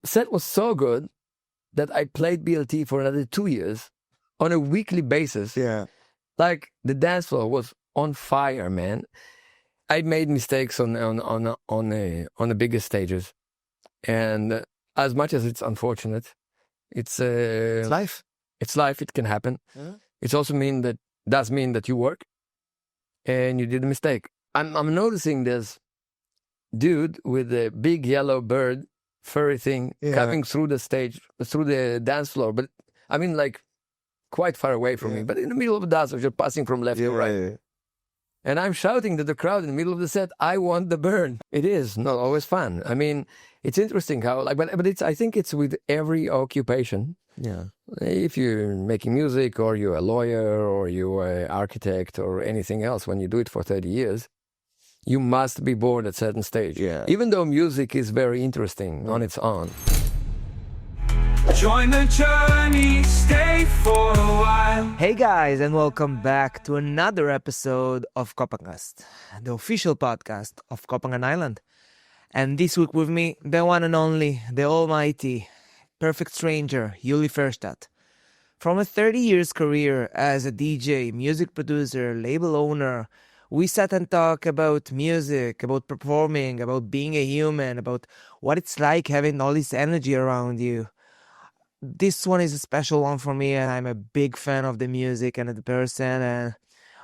set was so good that I played BLT for another 2 years on a weekly basis. Yeah. Like the dance floor was on fire, man. I made mistakes on the biggest stages, and as much as it's unfortunate, it's life. It's life. It can happen. Yeah. It's also does mean that you work, and you did a mistake. I'm noticing this dude with a big yellow bird, furry thing coming through the stage, through the dance floor. But I mean, like quite far away from me, but in the middle of the dance, you're passing from left to right. Yeah. And I'm shouting to the crowd in the middle of the set, I want the bird. It is not always fun. I mean, it's interesting how, but I think it's with every occupation. Yeah. If you're making music, or you're a lawyer, or you're an architect, or anything else, when you do it for 30 years, you must be bored at a certain stage. Yeah. Even though music is very interesting on its own. Join the journey, stay for a while. Hey guys, and welcome back to another episode of KohPhanCast, the official podcast of KohPhangan Island. And this week with me, the one and only, the almighty, perfect stranger, Yuli Fershtat. From a 30 years career as a DJ, music producer, label owner, we sat and talked about music, about performing, about being a human, about what it's like having all this energy around you. This one is a special one for me, and I'm a big fan of the music and the person, and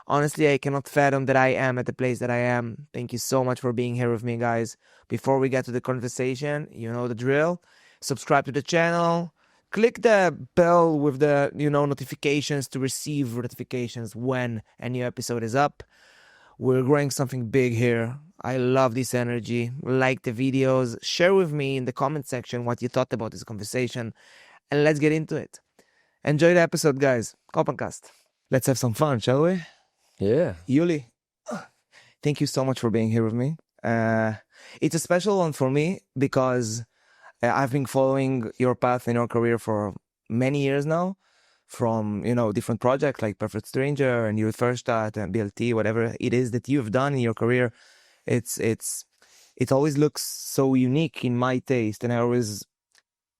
honestly, I cannot fathom that I am at the place that I am. Thank you so much for being here with me, guys. Before we get to the conversation, you know the drill. Subscribe to the channel. Click the bell with the, notifications to receive notifications when a new episode is up. We're growing something big here. I love this energy. Like the videos. Share with me in the comment section what you thought about this conversation. And let's get into it. Enjoy the episode, guys. KohPhanCast. Let's have some fun, shall we? Yeah. Yuli, thank you so much for being here with me. It's a special one for me because I've been following your path in your career for many years now. From, different projects like Perfect Stranger and Yuli Fershtat and BLT, whatever it is that you've done in your career. It always looks so unique in my taste, and I always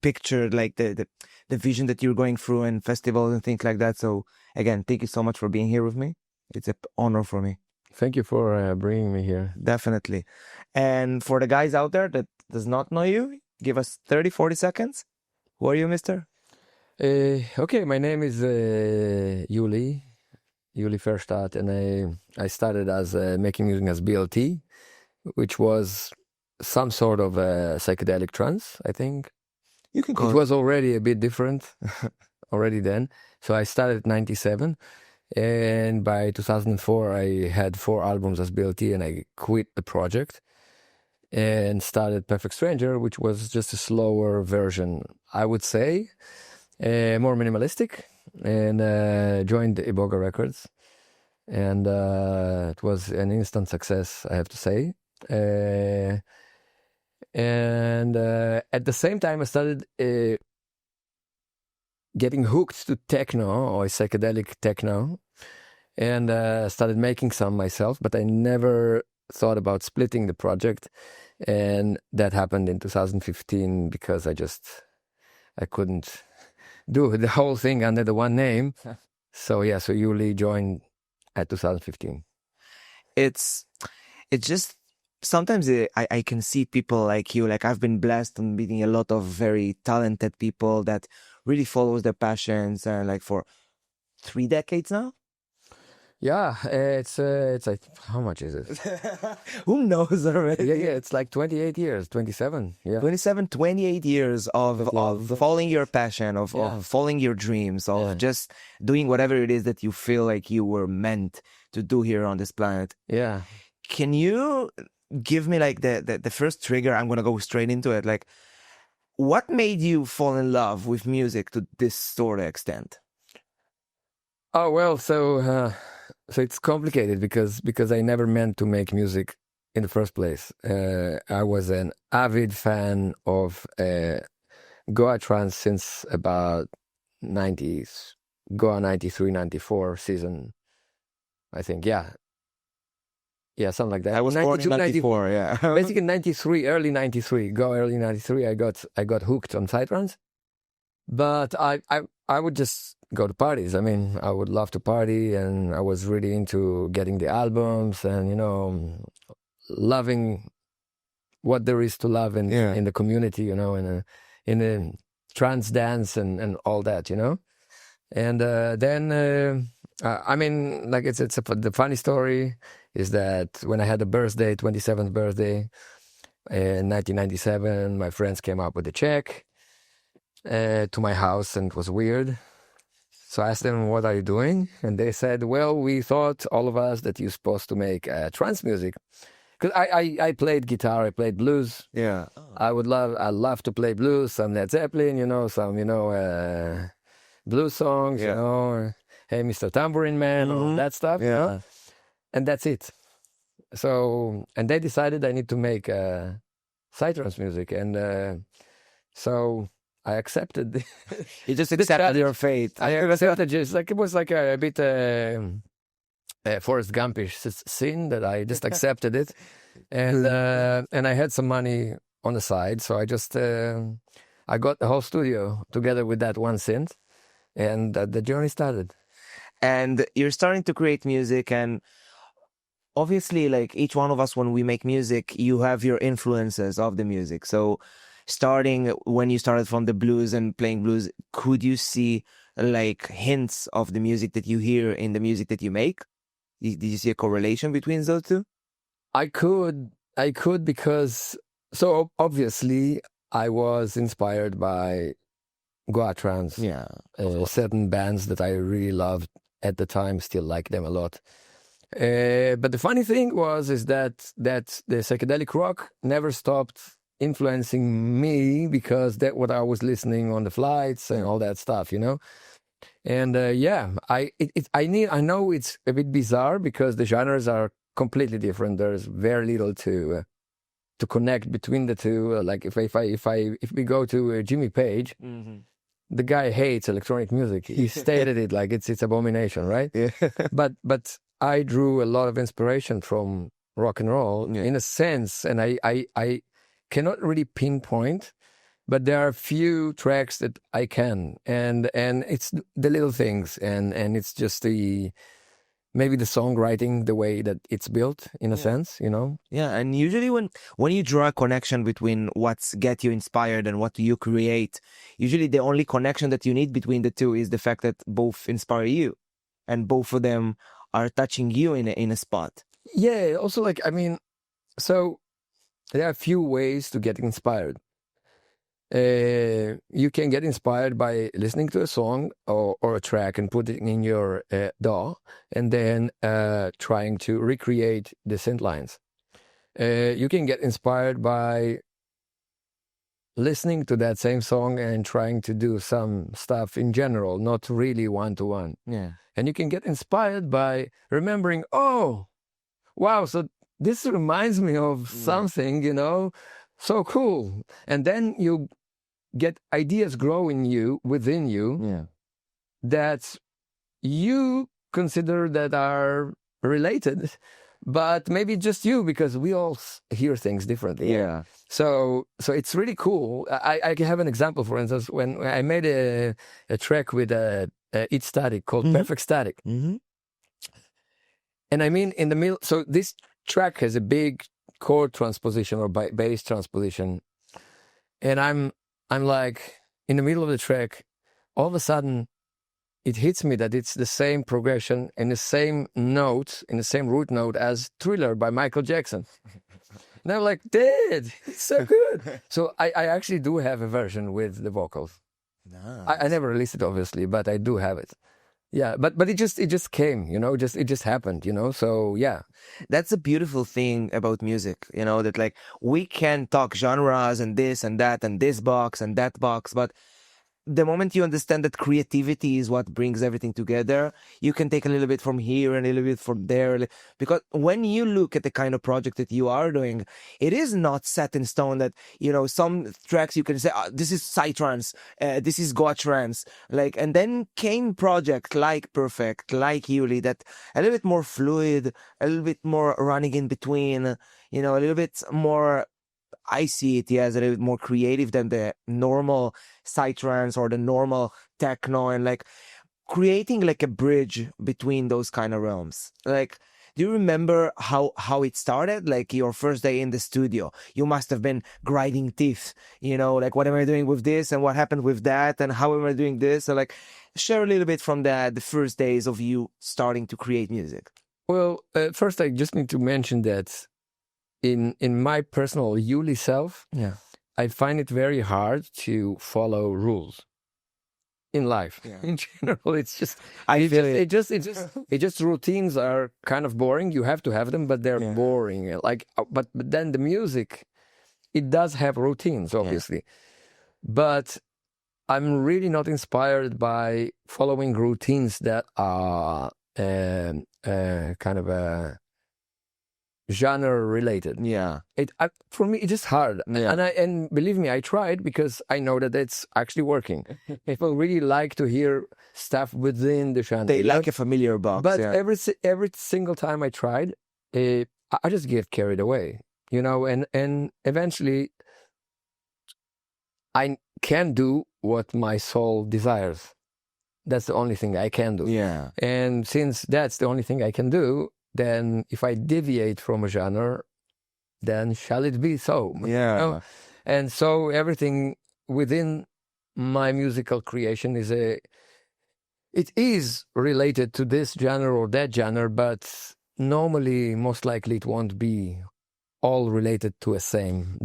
pictured like the vision that you're going through in festivals and things like that. So again, thank you so much for being here with me. It's an honor for me. Thank you for bringing me here. Definitely. And for the guys out there that does not know you, give us 30-40 seconds. Who are you, mister? Okay, my name is Yuli Fershtat, and I started as making music as BLT, which was some sort of psychedelic trance, I think. You can call it was already a bit different already then. So I started at 97, and by 2004 I had 4 albums as BLT, and I quit the project and started Perfect Stranger, which was just a slower version, I would say, more minimalistic, and joined Iboga Records, and it was an instant success, I have to say. And at the same time, I started getting hooked to techno, or psychedelic techno, and started making some myself, but I never thought about splitting the project. And that happened in 2015 because I couldn't do the whole thing under the one name. So Yuli joined at 2015. It's just, sometimes I can see people like you, like I've been blessed on meeting a lot of very talented people that really follows their passions, and like for 3 decades now. Yeah, it's like, how much is it? Who knows already? Yeah, it's like 28 years, 27. Yeah, 28 years of following your passion, of following your dreams, of just doing whatever it is that you feel like you were meant to do here on this planet. Yeah. Can you give me like the first trigger? I'm gonna go straight into it. Like, what made you fall in love with music to this sort of extent? Oh well, so it's complicated because I never meant to make music in the first place. I was an avid fan of Goa trance since about 90s, Goa 93, 94 season, I think. Yeah. Yeah, something like that. I was born in 94, yeah. Basically, 93, early 93. Early 93, I got hooked on Psytrance. But I would just go to parties. I mean, I would love to party, and I was really into getting the albums and, loving what there is to love in the community, in a trance dance and all that, And then, I mean, like the funny story is that when I had a birthday, 27th birthday in 1997, my friends came up with a check to my house, and it was weird. So I asked them, "What are you doing?" And they said, "Well, we thought, all of us, that you're supposed to make trance music." Because I played guitar, I played blues. Yeah. I love to play blues, some Led Zeppelin, some blues songs, Hey Mr. Tambourine Man, all that stuff. Yeah. And that's it. So, and they decided I need to make Psytrance music, and so I accepted. You just accepted your fate. I accepted just like it was like a bit Forrest Gumpish scene that I just accepted it, and I had some money on the side, so I just I got the whole studio together with that one synth, and the journey started. And you're starting to create music, and obviously, like each one of us, when we make music, you have your influences of the music. So starting when you started from the blues and playing blues, could you see like hints of the music that you hear in the music that you make? Did you see a correlation between those two? I could because, so obviously I was inspired by Goa trance. Yeah. Certain bands that I really loved at the time, still like them a lot. But the funny thing is that the psychedelic rock never stopped influencing me, because that's what I was listening on the flights and all that stuff, And I know it's a bit bizarre because the genres are completely different. There's very little to connect between the two. Like if we go to Jimmy Page, the guy hates electronic music. He stated it like it's abomination, right? Yeah. But I drew a lot of inspiration from rock and roll in a sense, and I cannot really pinpoint, but there are a few tracks that I can, and it's the little things, and it's just maybe the songwriting, the way that it's built in a sense, Yeah, and usually when you draw a connection between what's get you inspired and what you create, usually the only connection that you need between the two is the fact that both inspire you, and both of them are touching you in a spot. Yeah. Also, like, I mean, so there are a few ways to get inspired. You can get inspired by listening to a song or a track and put it in your DAW, and then trying to recreate the synth lines. You can get inspired by listening to that same song and trying to do some stuff in general, not really one-to-one. Yeah. And you can get inspired by remembering, oh, wow, so this reminds me of something, so cool. And then you get ideas growing within you that you consider that are related, but maybe just you, because we all hear things differently. Yeah. So it's really cool. I can have an example, for instance, when I made a track with It's Static called Perfect Static. Mm-hmm. And I mean, in the middle, so this track has a big chord transposition or bass transposition. And I'm like, in the middle of the track, all of a sudden, it hits me that it's the same progression in the same note, in the same root note as Thriller by Michael Jackson. And I'm like, dude, it's so good. So I actually do have a version with the vocals. Nice. I never released it, obviously, but I do have it. Yeah, but it just came, it just happened, so yeah. That's a beautiful thing about music, that like we can talk genres and this and that and this box and that box, but the moment you understand that creativity is what brings everything together, you can take a little bit from here and a little bit from there. Because when you look at the kind of project that you are doing, it is not set in stone that, some tracks you can say, this is Psytrance, this is trance. And then came projects like Perfect, like Yuli, that a little bit more fluid, a little bit more running in between, a little bit more. I see it as a little bit more creative than the normal psytrance or the normal techno, and creating a bridge between those kind of realms. Do you remember how it started? Your first day in the studio, you must have been grinding teeth, what am I doing with this and what happened with that and how am I doing this? So share a little bit from the first days of you starting to create music. Well, first I just need to mention that in my personal Yuli self, I find it very hard to follow rules in life. Yeah. In general, it's just it just routines are kind of boring. You have to have them, but they're boring. But then the music, it does have routines, obviously. But I'm really not inspired by following routines that are kind of genre related. For me it's just hard. And believe me, I tried because I know that it's actually working. People really like to hear stuff within the genre. They like a familiar box. But every single time I tried, I just get carried away, and eventually I can do what my soul desires. That's the only thing I can do. And since that's the only thing I can do, then if I deviate from a genre, then shall it be so? And so everything within my musical creation it is related to this genre or that genre, but normally, most likely, it won't be all related to a same.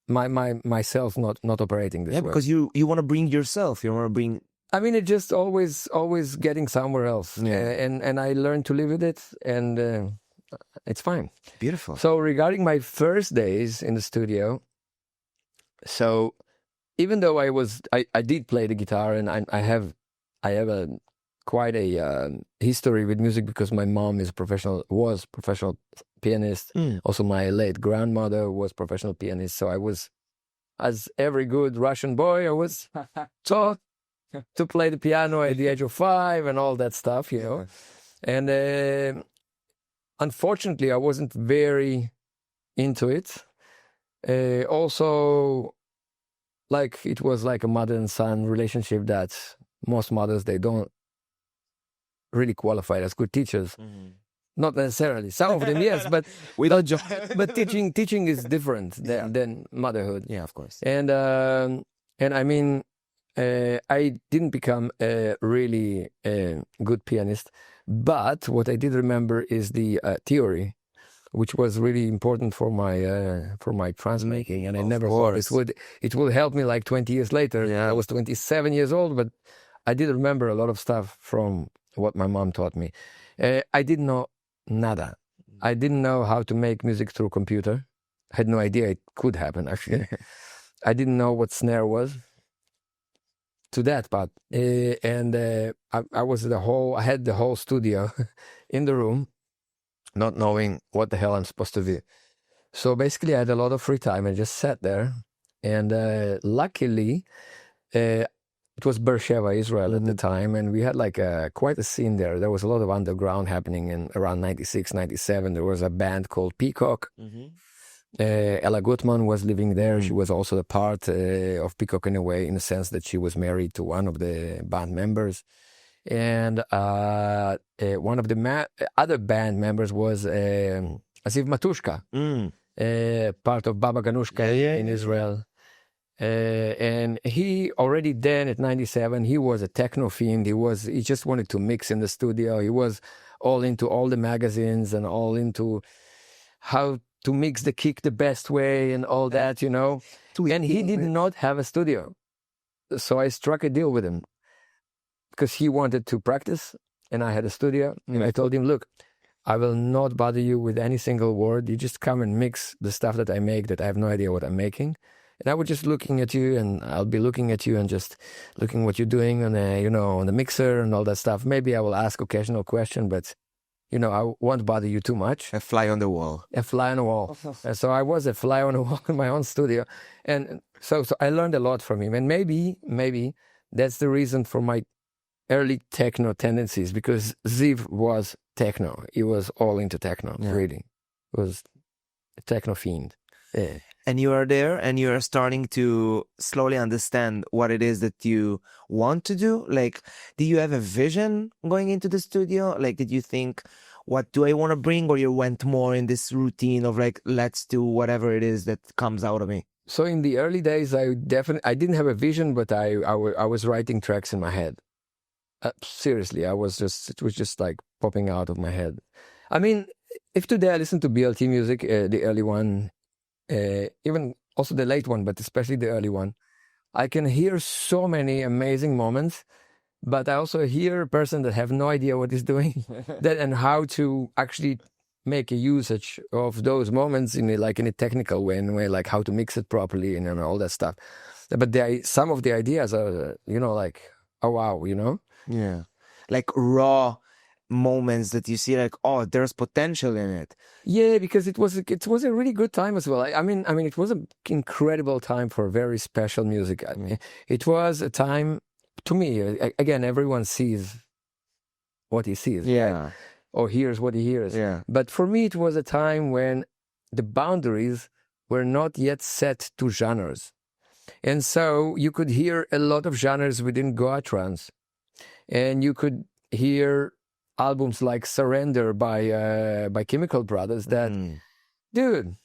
Myself not operating this way. Because you want to bring yourself. You want to bring. I mean, it's just always getting somewhere else. And I learned to live with it, and it's fine. Beautiful. So regarding my first days in the studio, so even though I did play the guitar, and I have quite a history with music because my mom was professional pianist. Also, my late grandmother was professional pianist. So I was, as every good Russian boy, I was taught to play the piano at the age of 5 and all that stuff, And unfortunately, I wasn't very into it. Also, it was like a mother and son relationship that most mothers, they don't really qualify as good teachers. Not necessarily. Some of them, yes, but without job. But teaching is different than motherhood. Yeah, of course. And I mean, I didn't become a really good pianist, but what I did remember is the theory, which was really important for my trance making, and I never thought it would help me 20 years later. I was 27 years old, but I did remember a lot of stuff from what my mom taught me. I didn't know nada. I didn't know how to make music through computer. I had no idea it could happen, actually. I didn't know what snare was. To that part, and I had the whole studio in the room, not knowing what the hell I'm supposed to do. So basically, I had a lot of free time. I just sat there, and luckily, it was Beersheba, Israel at the time, and we had quite a scene there. There was a lot of underground happening in around 96, 97. There was a band called Peacock. Ella Gutman was living there. She was also a part of Peacock in a way, in the sense that she was married to one of the band members. And one of the other band members was Asiv Matushka, part of Baba Ganushka in Israel. And he already then at 97, he was a techno fiend. He just wanted to mix in the studio. He was all into all the magazines and all into how to mix the kick the best way and all that, And he did not have a studio. So I struck a deal with him because he wanted to practice and I had a studio. And I told him, look, I will not bother you with any single word. You just come and mix the stuff that I make that I have no idea what I'm making. And I was just looking at you, and I'll be looking at you and just looking what you're doing on on the mixer and all that stuff. Maybe I will ask occasional question, but I won't bother you too much. A fly on the wall. A fly on the wall. So I was a fly on the wall in my own studio, and so I learned a lot from him. And maybe that's the reason for my early techno tendencies, because Ziv was techno. He was all into techno. Really, he was a techno fiend. Yeah. And you are there, and you are starting to slowly understand what it is that you want to do. Like, do you have a vision going into the studio? Like, did you think, what do I want to bring? Or you went more in this routine of like, let's do whatever it is that comes out of me? So in the early days, I didn't have a vision, but I was writing tracks in my head. Seriously, it was just like popping out of my head. I mean, if today I listen to BLT music, the early one, even also the late one, but especially the early one, I can hear so many amazing moments, but I also hear a person that have no idea what he's doing and how to actually make a usage of those moments in a technical way, in a way like how to mix it properly and all that stuff. But some of the ideas are, like, oh wow, Yeah. Like raw moments that you see like, oh, there's potential in it. Yeah, because it was a really good time as well. I mean it was an incredible time for very special music. I mean, it was a time, to me, again, everyone sees what he sees. Yeah. Right? Or hears what he hears. Yeah. But for me, it was a time when the boundaries were not yet set to genres. And so you could hear a lot of genres within Goa trance. And you could hear albums like Surrender by Chemical Brothers that, dude,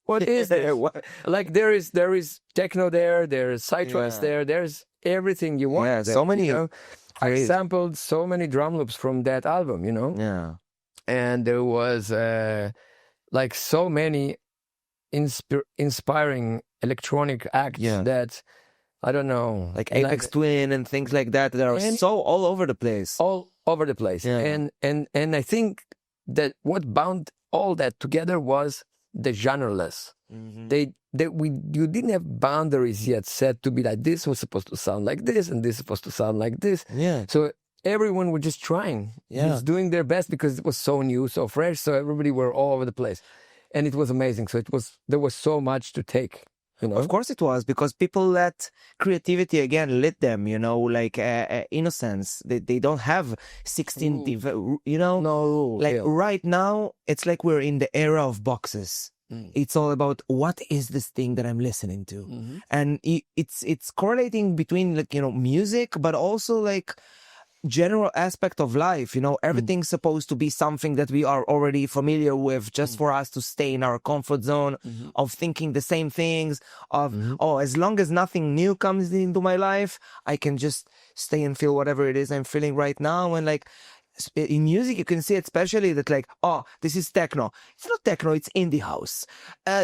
what is this? Like there is techno there's Psytrance there's everything you want. Yeah, so many. I sampled so many drum loops from that album, Yeah. And there was like so many inspiring electronic acts that, I don't know. Like Apex Twin and things like that are so all over the place. All over the place. Yeah. And I think that what bound all that together was the genreless. You didn't have boundaries yet set to be like, this was supposed to sound like this and this is supposed to sound like this. Yeah. So everyone was just trying, just doing their best because it was so new, so fresh. So everybody were all over the place, and it was amazing. So there was so much to take. Of course it was, because people let creativity again lit them, like innocence. They don't have 16, No. Like right now, it's like we're in the era of boxes. It's all about what is this thing that I'm listening to, and it's correlating between like music, but also like general aspect of life. Everything's supposed to be something that we are already familiar with, just for us to stay in our comfort zone of thinking the same things, of as long as nothing new comes into my life, I can just stay and feel whatever it is I'm feeling right now. And like in music, you can see especially that like, oh, this is techno. It's not techno, it's indie house.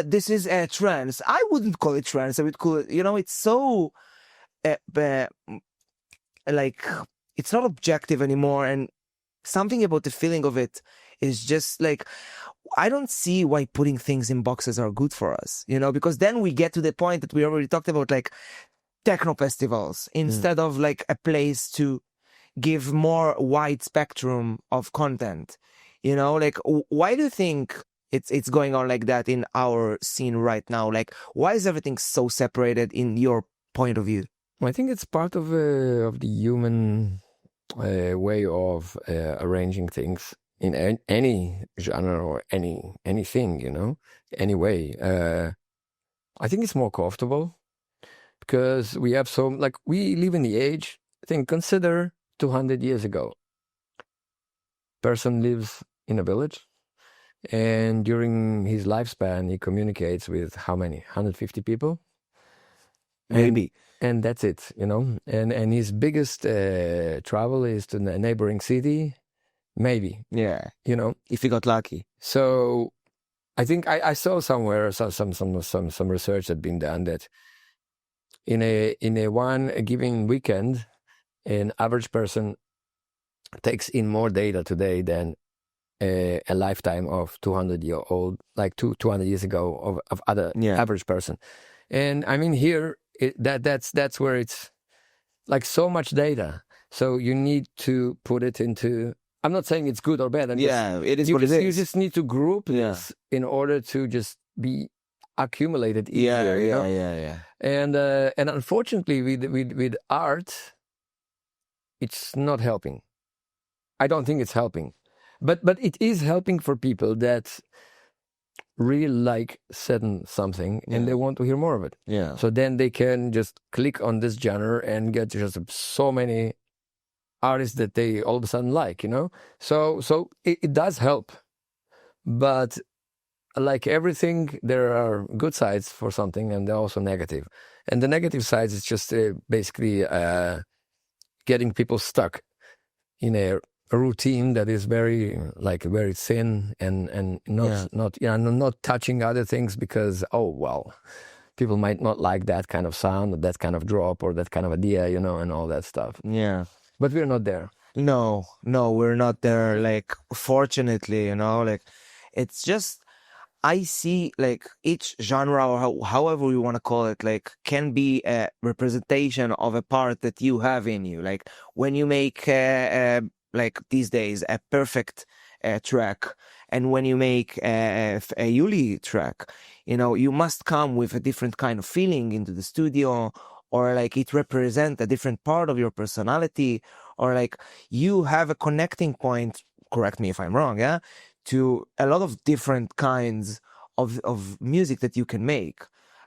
This is trance. I wouldn't call it trance. I would call it, it's so like, it's not objective anymore. And something about the feeling of it is just like, I don't see why putting things in boxes are good for us, because then we get to the point that we already talked about, like techno festivals, instead of like a place to give more wide spectrum of content. Like, why do you think it's going on like that in our scene right now? Like, why is everything so separated in your point of view? I think it's part of the human way of arranging things in any genre or anything, any way. I think it's more comfortable because we have we live in the age. Consider 200 years ago. Person lives in a village, and during his lifespan, he communicates with how many? 150 people? Maybe. And that's it, And his biggest travel is to a neighboring city, maybe. Yeah. If he got lucky. So I think I saw somewhere some research had been done that in a one given weekend, an average person takes in more data today than a lifetime of 200 years ago of other average person. And I mean, here that's where it's like so much data. So you need to put it into. I'm not saying it's good or bad. It is you what just, it is. You just need to group this in order to just be accumulated easier. Yeah. And unfortunately, with art, it's not helping. I don't think it's helping, but it is helping for people that really like something and they want to hear more of it. Yeah. So then they can just click on this genre and get just so many artists that they all of a sudden like, So it does help, but like everything, there are good sides for something and there are also negative. And the negative sides is just basically getting people stuck in a routine that is very thin and not touching other things because people might not like that kind of sound or that kind of drop or that kind of idea, and all that stuff. Yeah. But we're not there. No, we're not there. Like, fortunately, like it's just, I see like each genre or however you want to call it, like can be a representation of a part that you have in you. Like when you make like these days a perfect track, and when you make a Yuli track, you must come with a different kind of feeling into the studio, or like it represents a different part of your personality, or like you have a connecting point, correct me if I'm wrong, yeah, to a lot of different kinds of music that you can make.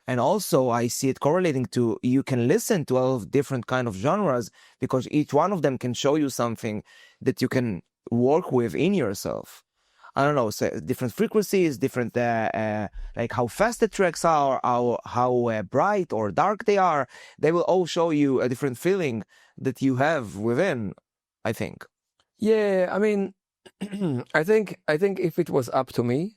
And also I see it correlating to, you can listen to all of different kind of genres because each one of them can show you something that you can work with in yourself. I don't know, so different frequencies, different like how fast the tracks are, how bright or dark they are. They will all show you a different feeling that you have within, I think. Yeah, I mean, I think if it was up to me,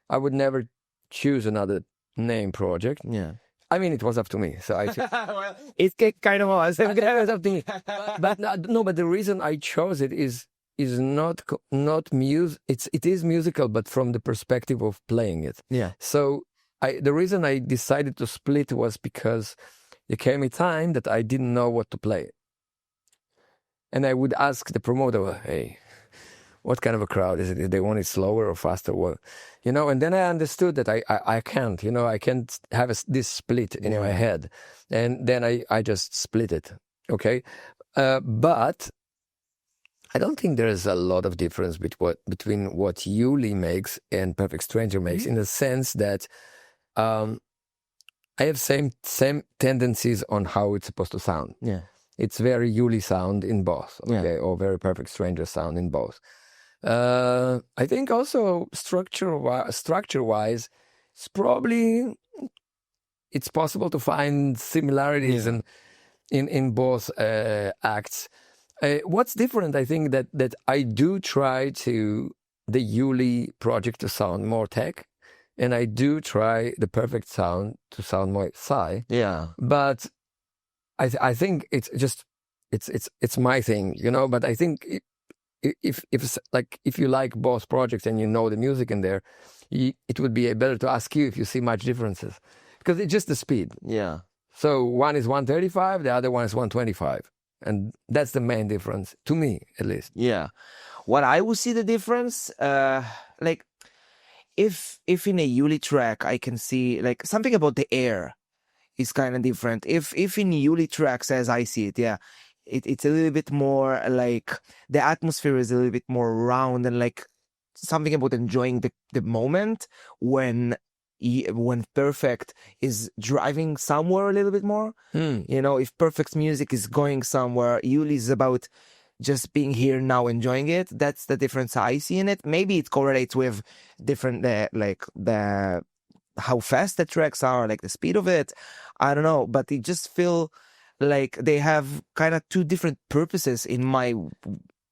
I would never choose another name project. Yeah. I mean, it was up to me, so I. Well, it kind of was. It was up to me. But no, but the reason I chose it is not music. It is musical, but from the perspective of playing it. Yeah. So the reason I decided to split was because there came a time that I didn't know what to play, and I would ask the promoter, "Hey, what kind of a crowd is it? Do they want it slower or faster?" Well, and then I understood that I can't, I can't have this split in my head. And then I just split it. Okay. But I don't think there is a lot of difference between what Yuli makes and Perfect Stranger makes, in the sense that I have same tendencies on how it's supposed to sound. Yeah. It's very Yuli sound in both, okay, or very Perfect Stranger sound in both. I think also structure-wise, it's possible to find similarities in both acts. What's different, I think, that I do try the Yuli project to sound more tech, and I do try the Perfect sound to sound more Psy. Yeah. But I think it's just it's my thing, But I think if you like both projects and you know the music in there, it would be better to ask you if you see much differences, because it's just the speed. Yeah. So one is 135, the other one is 125, and that's the main difference to me, at least. Yeah. What I will see the difference, like if in a Yuli track I can see like something about the air is kind of different. If in Yuli tracks, as I see it, yeah, it's a little bit more like the atmosphere is a little bit more round, and like something about enjoying the moment when Perfect is driving somewhere a little bit more. If Perfect's music is going somewhere, Yuli is about just being here now, enjoying it. That's the difference I see in it. Maybe it correlates with different like the how fast the tracks are, like the speed of it. I don't know, but it just feel like they have kind of two different purposes in my.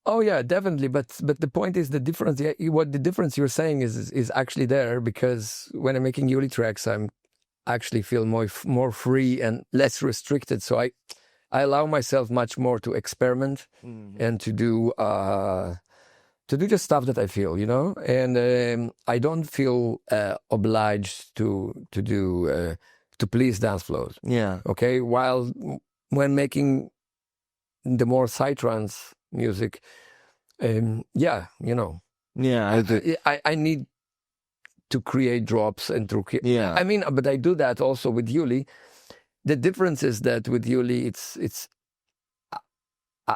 Oh yeah, definitely. But the point is the difference. Yeah, what the difference you're saying is actually there, because when I'm making Yuli tracks, I'm actually feel more free and less restricted. So I allow myself much more to experiment and to do just stuff that I feel, And I don't feel obliged to do to please dance floors. Yeah. Okay, while when making the more psytrance music, yeah, Yeah. I need to create drops and Yeah. I mean, but I do that also with Yuli. The difference is that with Yuli, it's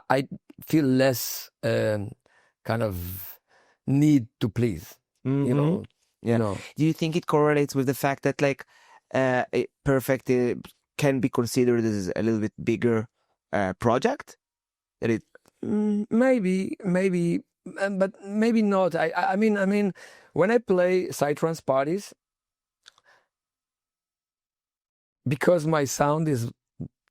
I feel less kind of need to please. Mhm. Yeah. Do you think it correlates with the fact that like Perfect can be considered as a little bit bigger project? That it Maybe, but maybe not. I mean, when I play psytrance parties, because my sound is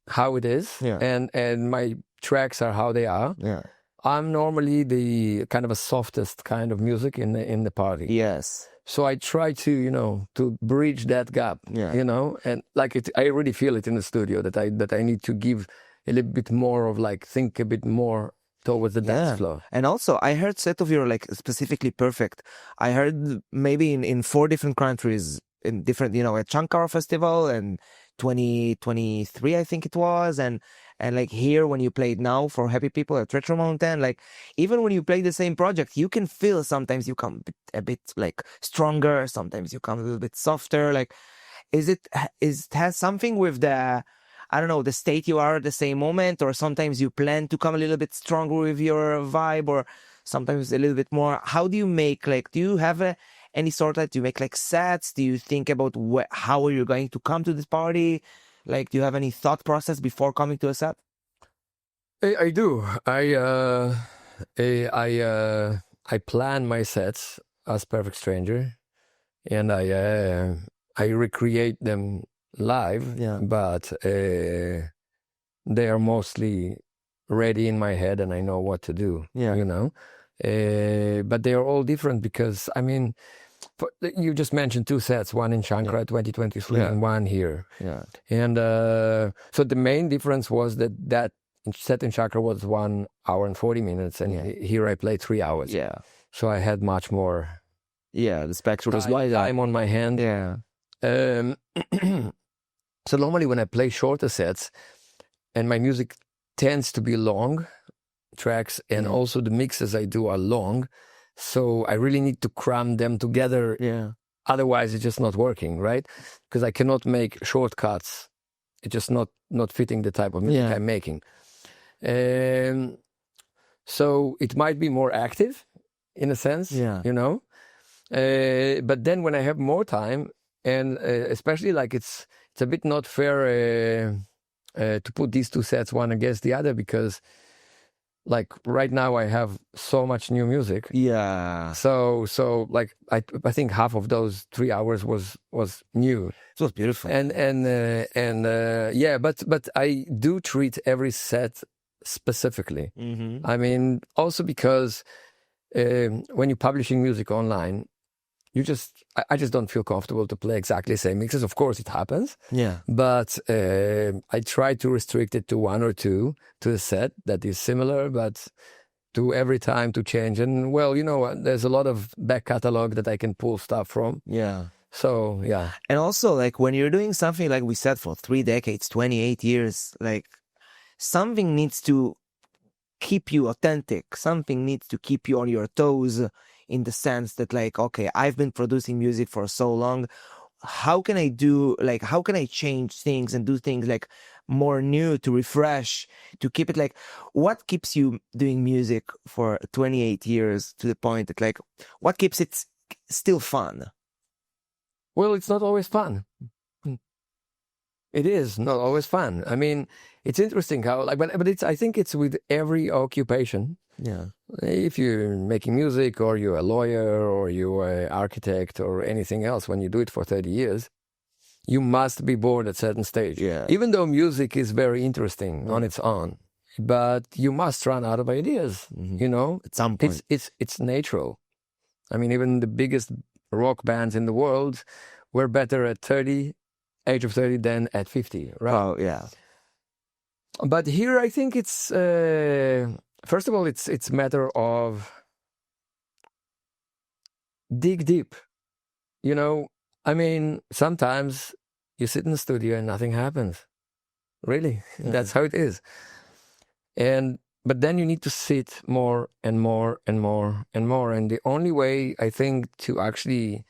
how it is, Yeah. and my tracks are how they are. Yeah. I'm normally the kind of a softest kind of music in the party. Yes. So I try to to bridge that gap. Yeah. And like I already feel it in the studio that I need to give a little bit more of like think a bit more towards the dance floor. And also, I heard set of your like specifically Perfect. I heard maybe in 4 different countries, in different, at Shankar Festival and 2023, I think it was, and like here when you play it now for Happy People at Retro Mountain, like even when you play the same project, you can feel sometimes you come a bit like stronger, sometimes you come a little bit softer. Like, it has something with the, I don't know, the state you are at the same moment, or sometimes you plan to come a little bit stronger with your vibe, or sometimes a little bit more. How do you make, like, do you have any sort of, do you make like sets? Do you think about how are you going to come to this party? Like, do you have any thought process before coming to a set? I do. I plan my sets as Perfect Stranger, and I recreate them live. Yeah. But they are mostly ready in my head, and I know what to do. Yeah. But they are all different because I mean, you just mentioned 2 sets, one in Shankara 2023 and one here. Yeah. And so the main difference was that set in Shankara was 1 hour and 40 minutes, and here I played 3 hours. Yeah. So I had much more. Yeah, the spectrum was time on my hand. Yeah. So normally when I play shorter sets, and my music tends to be long tracks, and also the mixes I do are long, so I really need to cram them together. Yeah. Otherwise, it's just not working, right? Because I cannot make shortcuts. It's just not fitting the type of music I'm making. So it might be more active, in a sense. Yeah. But then when I have more time, and especially like it's a bit not fair to put these 2 sets one against the other, because like right now I have so much new music. Yeah. So like I think half of those 3 hours was new. It was beautiful. And yeah, but I do treat every set specifically. Mm-hmm. I mean, also because when you're publishing music online, I just don't feel comfortable to play exactly the same mixes. Of course, it happens. Yeah. But I try to restrict it to 1 or 2 to a set that is similar, but to every time to change. And well, there's a lot of back catalog that I can pull stuff from. Yeah. So yeah. And also, like, when you're doing something like we said for 3 decades, 28 years, like, something needs to keep you authentic. Something needs to keep you on your toes, in the sense that, like, okay, I've been producing music for so long. How can I change things and do things like more new, to refresh, to keep it like, what keeps you doing music for 28 years to the point that, like, what keeps it still fun? Well, it's not always fun. It is not always fun. I mean, it's interesting how, like, but I think it's with every occupation. Yeah. If you're making music, or you're a lawyer, or you're an architect, or anything else, when you do it for 30 years, you must be bored at a certain stage. Yeah. Even though music is very interesting on its own, but you must run out of ideas. At some point, it's natural. I mean, even the biggest rock bands in the world were better at age of 30 than at 50, right? Oh yeah. But here, I think it's first of all, it's a matter of dig deep. I mean, sometimes you sit in the studio and nothing happens. Really, that's how it is. But then you need to sit more and more and more and more. And the only way, I think, to actually,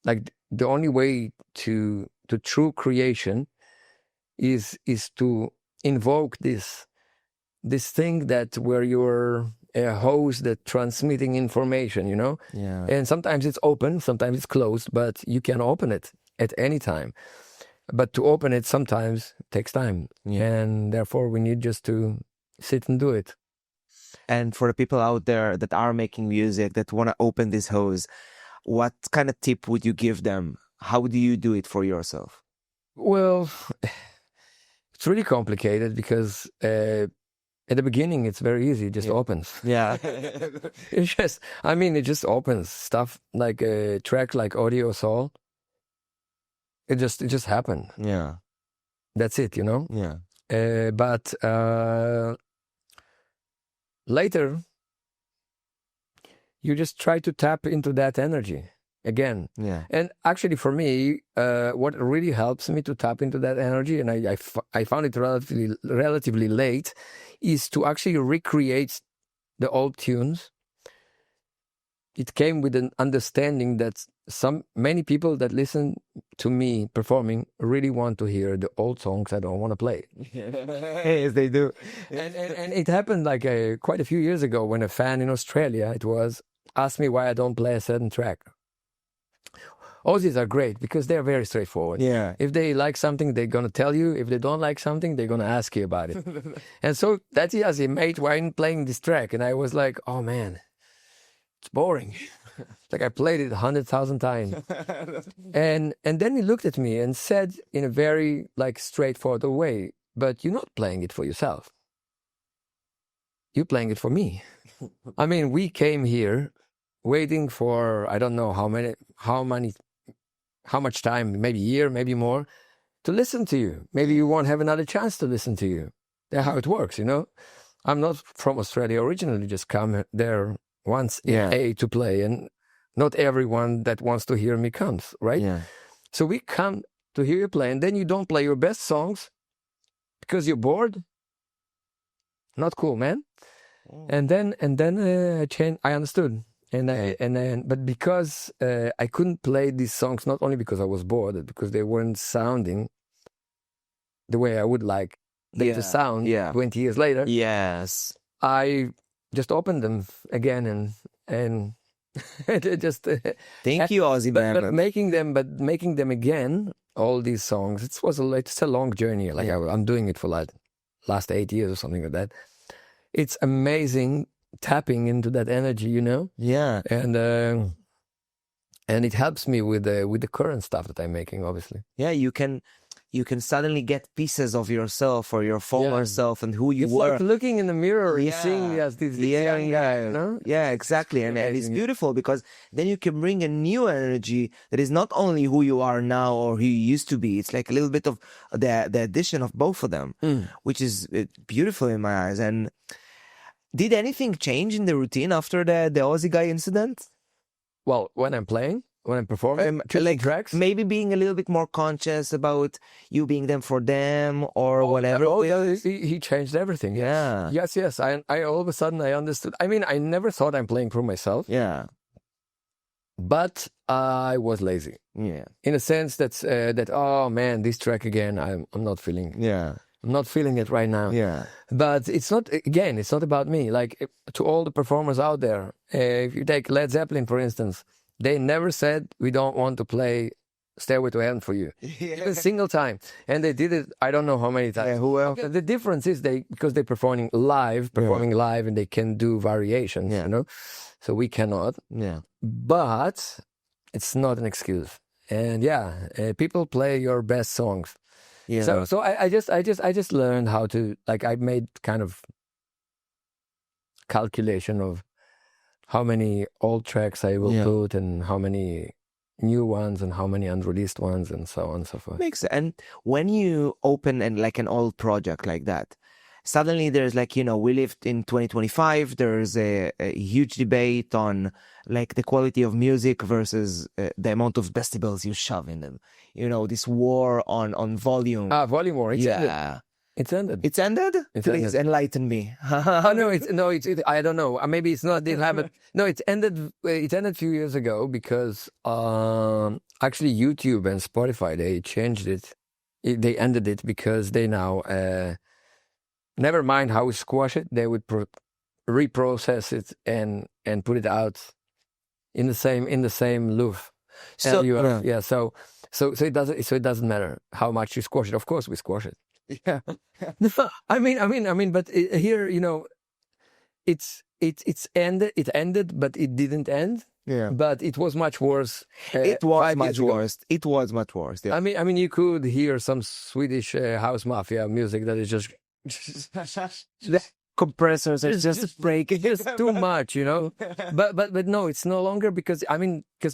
like, the only way to true creation is to invoke this thing that where you're a host that transmitting information, you know? Yeah. And sometimes it's open, sometimes it's closed, but you can open it at any time. But to open it sometimes takes time. Yeah. And therefore we need just to sit and do it. And for the people out there that are making music, that want to open this hose, what kind of tip would you give them? How do you do it for yourself? Well, it's really complicated because at the beginning it's very easy. It just opens. Yeah. It just opens. Stuff like a track like Audio Soul. It just happened. Yeah. That's it, you know? Yeah. But later, you just try to tap into that energy again. Yeah. And actually, for me, what really helps me to tap into that energy, and I found it relatively late, is to actually recreate the old tunes. It came with an understanding that many people that listen to me performing really want to hear the old songs I don't want to play. Yes, they do. And it happened like quite a few years ago when a fan in Australia, asked me why I don't play a certain track. Aussies are great because they're very straightforward. Yeah. If they like something, they're going to tell you. If they don't like something, they're going to ask you about it. And so that's Ozzy, mate, why aren't you playing this track? And I was like, oh man, it's boring. Like I played it 100,000 times. And then he looked at me and said in a very like straightforward way, but you're not playing it for yourself. You're playing it for me. I mean, we came here waiting for, I don't know how much time, maybe a year, maybe more, to listen to you. Maybe you won't have another chance to listen to you. That's how it works, you know? I'm not from Australia originally, just come there once to play, and not everyone that wants to hear me comes, right? Yeah. So we come to hear you play, and then you don't play your best songs because you're bored. Not cool, man. And then I changed. I understood, but because I couldn't play these songs, not only because I was bored, but because they weren't sounding the way I would like them to sound 20 years later. Yes. I just opened them again and just thank you, Ozzy. But making them again, all these songs. It's a long journey. Like I'm doing it for like last 8 years or something like that. It's amazing tapping into that energy, you know. Yeah. And it helps me with the current stuff that I'm making, obviously. Yeah, you can suddenly get pieces of yourself or your former self and who you it's were. Like looking in the mirror and seeing this young guy, you know? Yeah, exactly. And it's beautiful because then you can bring a new energy that is not only who you are now or who you used to be. It's like a little bit of the addition of both of them, which is beautiful in my eyes. And did anything change in the routine after the Ozzy guy incident? Well, when I'm performing, like tracks, maybe being a little bit more conscious about you being them for them or whatever. He changed everything. Yeah. Yes. I all of a sudden I understood. I mean, I never thought I'm playing for myself. Yeah. But I was lazy. Yeah. In a sense that oh man, this track again, I'm not feeling. Yeah. I'm not feeling it right now. Yeah. But it's not about me. Like to all the performers out there, if you take Led Zeppelin, for instance, they never said, we don't want to play Stairway to Heaven for you. Even a single time. And they did it, I don't know how many times. Yeah, who else? The difference is because they're performing live, and they can do variations, you know? So we cannot. Yeah. But it's not an excuse. And people play your best songs. Yeah. So I just learned how to, like, I made kind of calculation of how many old tracks I will put and how many new ones and how many unreleased ones and so on and so forth. Makes sense. And when you open an old project like that, suddenly there's we lived in 2025, there's a huge debate on like the quality of music versus the amount of decibels you shove in them. You know, this war on volume. Volume war. It's ended. Yeah. It's ended. It's ended? It's Please ended. enlighten me. Oh no, I don't know. Maybe it's not. Didn't happen. No, it's ended. It ended a few years ago because actually YouTube and Spotify, they changed it. They ended it because they now never mind how we squash it. They would reprocess it and put it out in the same loop. So LUF. Yeah. So it doesn't matter how much you squash it. Of course, we squash it. yeah. No, I mean, but here, you know, it's ended. It ended, but it didn't end. Yeah. But it was much worse. It was 5 much years ago. worse. It was much worse. Yeah. I mean, you could hear some Swedish house mafia music that is just The compressors are just breaking. just too much, you know. But no, it's no longer because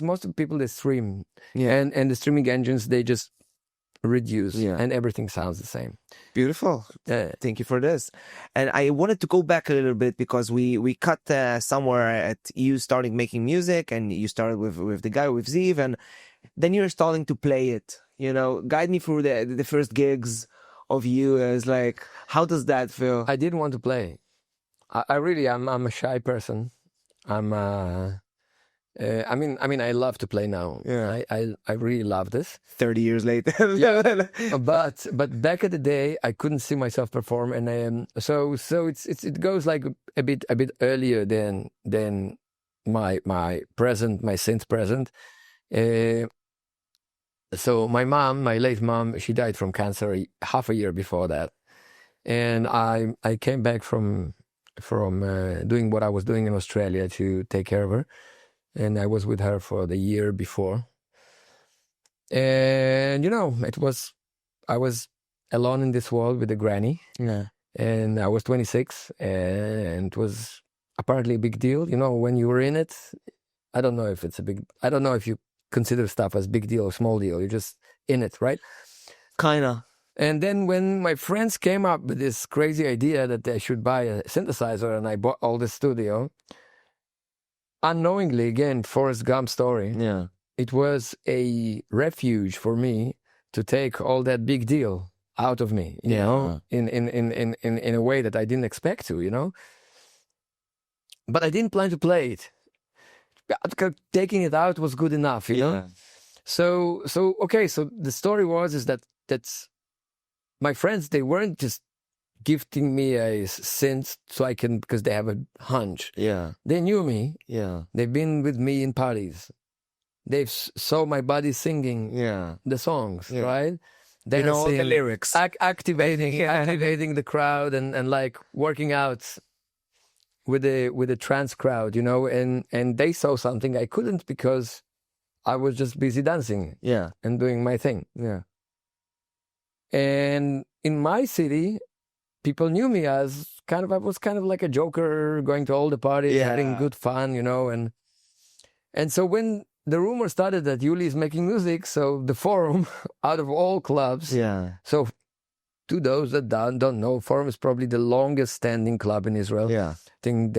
most of the people, they stream, Yeah. and the streaming engines, they just reduce, Yeah. and everything sounds the same. Beautiful. Thank you for this. And I wanted to go back a little bit because we cut somewhere at you starting making music, and you started with the guy with Ziv, and then you're starting to play it. You know, guide me through the first gigs of you. As like, how does that feel? I didn't want to play. I'm a shy person. I love to play now. Yeah. I really love this. 30 years later. But back at the day, I couldn't see myself perform, and so it goes like a bit earlier than my synth present. So my mom, my late mom, she died from cancer half a year before that, and I came back from doing what I was doing in Australia to take care of her. And I was with her for the year before. And, you know, I was alone in this world with a granny. Yeah. And I was 26, and it was apparently a big deal. You know, when you were in it, I don't know if you consider stuff as big deal or small deal. You're just in it, right? Kinda. And then when my friends came up with this crazy idea that they should buy a synthesizer, and I bought all the studio, unknowingly, again, Forrest Gump story. Yeah. It was a refuge for me to take all that big deal out of me, you know, in a way that I didn't expect to, you know. But I didn't plan to play it. Taking it out was good enough, you know. So okay. So the story is that's my friends. They weren't just gifting me a synth because they have a hunch. Yeah. They knew me. Yeah. They've been with me in parties. They've saw my body singing the songs, right? They know all the lyrics. Activating the crowd and like working out with the trance crowd, you know, and they saw something I couldn't because I was just busy dancing and doing my thing. Yeah. And in my city, people knew me as I was kind of like a joker, going to all the parties, having good fun, you know, and so when the rumor started that Yuli is making music, so the Forum, out of all clubs, so to those that don't know, Forum is probably the longest standing club in Israel. Yeah. I think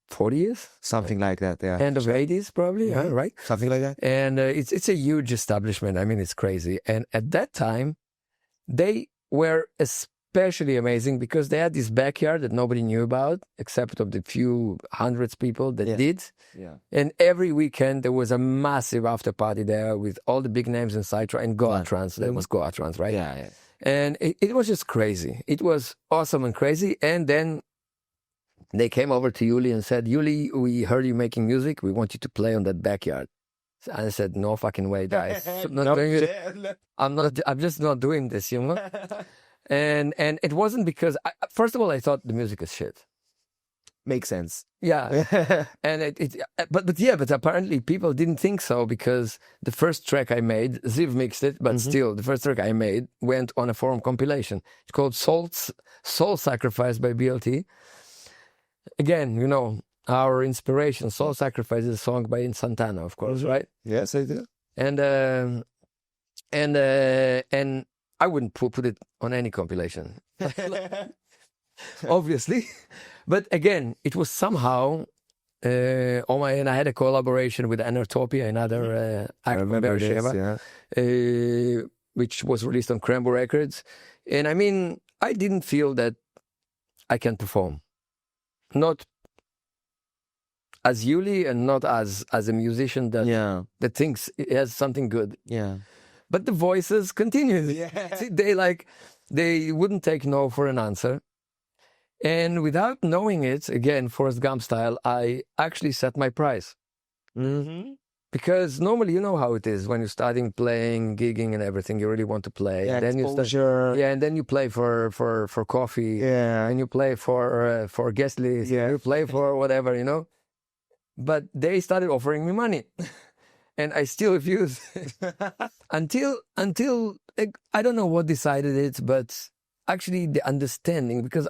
40 years? Something like that, yeah. End of 80s, probably, right? Something like that. And it's a huge establishment. I mean, it's crazy. And at that time, they were especially amazing because they had this backyard that nobody knew about, except of the few hundreds people that did. Yeah. And every weekend there was a massive after party there with all the big names in Psytrance and KohPhanCast. That was KohPhanCast, right? Yeah. And it was just crazy. It was awesome and crazy. And then they came over to Yuli and said, "Yuli, we heard you making music. We want you to play on that backyard." And I said, "No fucking way, guys. I'm not doing it. I'm just not doing this, you know." And it wasn't because first of all, I thought the music is shit. Makes sense. Yeah. And but apparently people didn't think so because the first track I made, Ziv mixed it, but still the first track I made went on a Forum compilation. It's called Soul Sacrifice by BLT. Again, you know, our inspiration, Soul Sacrifice, is a song by Santana, of course, right? Yes, I do. And I wouldn't put it on any compilation, obviously. But again, it was somehow And I had a collaboration with Anortopia, another act from remember this, Beersheba, which was released on Crambo Records. And I mean, I didn't feel that I can perform. Not as Yuli and not as a musician that thinks it has something good. Yeah. But the voices continued. Yeah. See, they wouldn't take no for an answer. And without knowing it, again, Forrest Gump style, I actually set my price. Mm-hmm. Because normally, you know how it is when you're starting playing, gigging and everything, you really want to play. Yeah, then exposure. and then you play for coffee. Yeah. And you play for guest list. Yeah. You play for whatever, you know. But they started offering me money. And I still refused. until I don't know what decided it, but actually the understanding, because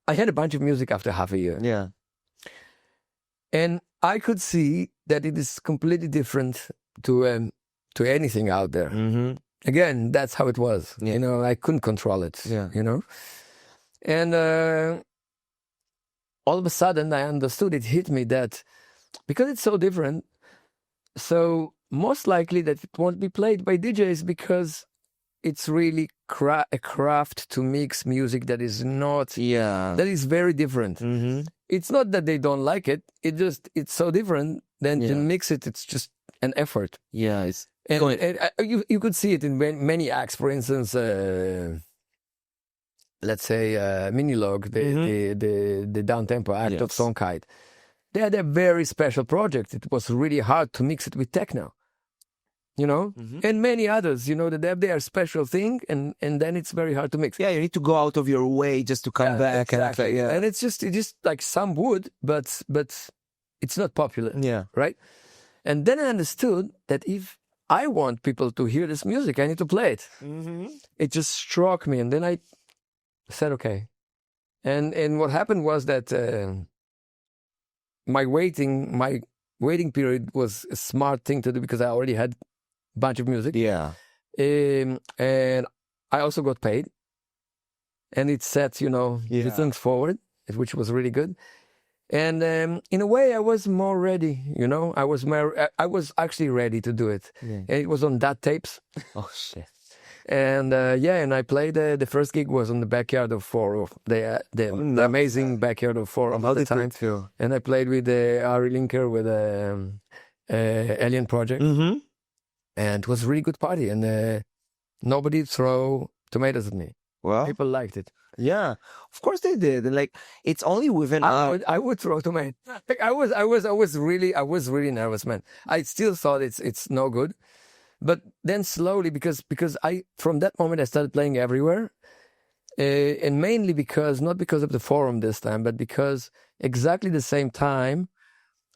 I had a bunch of music after half a year. Yeah. And I could see that it is completely different to anything out there. Mm-hmm. Again, that's how it was. Yeah. You know, I couldn't control it. Yeah. You know? And all of a sudden I understood, it hit me that because it's so different, so most likely that it won't be played by DJs because it's really a craft to mix music that is not, that is very different. Mm-hmm. It's not that they don't like it. It's so different. Then to mix it, it's just an effort. Yeah. You could see it in many acts. For instance, let's say Minilog, the down tempo act of Songkite. They had a very special project. It was really hard to mix it with techno. You know, and many others, you know, that they have their special thing, and then it's very hard to mix. Yeah, you need to go out of your way just to come back. Exactly. And it's just like some wood, but it's not popular. Yeah. Right. And then I understood that if I want people to hear this music, I need to play it. Mm-hmm. It just struck me, and then I said, okay. And what happened was that my waiting period was a smart thing to do because I already had bunch of music. Yeah. And I also got paid. And it set, you know, the things forward, which was really good. And in a way, I was more ready, you know. I was actually ready to do it. Yeah. And it was on that tapes. Oh, shit. And and I played, the first gig was on the backyard of Four, the amazing backyard of Four How at the did time. it feel? And I played with Ari Linker with Alien Project. Mm-hmm. And it was a really good party. And nobody threw tomatoes at me. Well, People liked it. yeah, of course they did. And like, it's only within I would throw tomatoes. Like, I was really nervous, man. I still thought it's no good. But then slowly, because from that moment I started playing everywhere. And mainly not because of the forum this time, but because exactly the same time,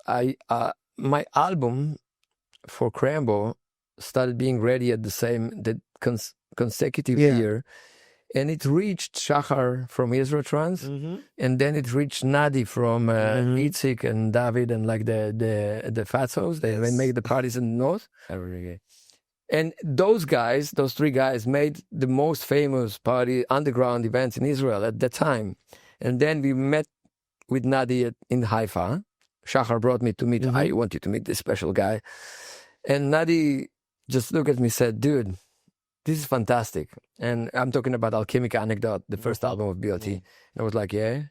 my album for Crambo started being ready at the consecutive year, and it reached Shachar from Israel Trance, and then it reached Nadi from Itzik and David and like the Fatzos. They made the parties in the north. And those three guys made the most famous underground events in Israel at that time. And then we met with Nadi in Haifa. Shachar brought me to meet, I want you to meet this special guy. And Nadi just looked at me and said, dude, this is fantastic. And I'm talking about Alchemic Anecdote, the first album of BLT. And I was like, yeah.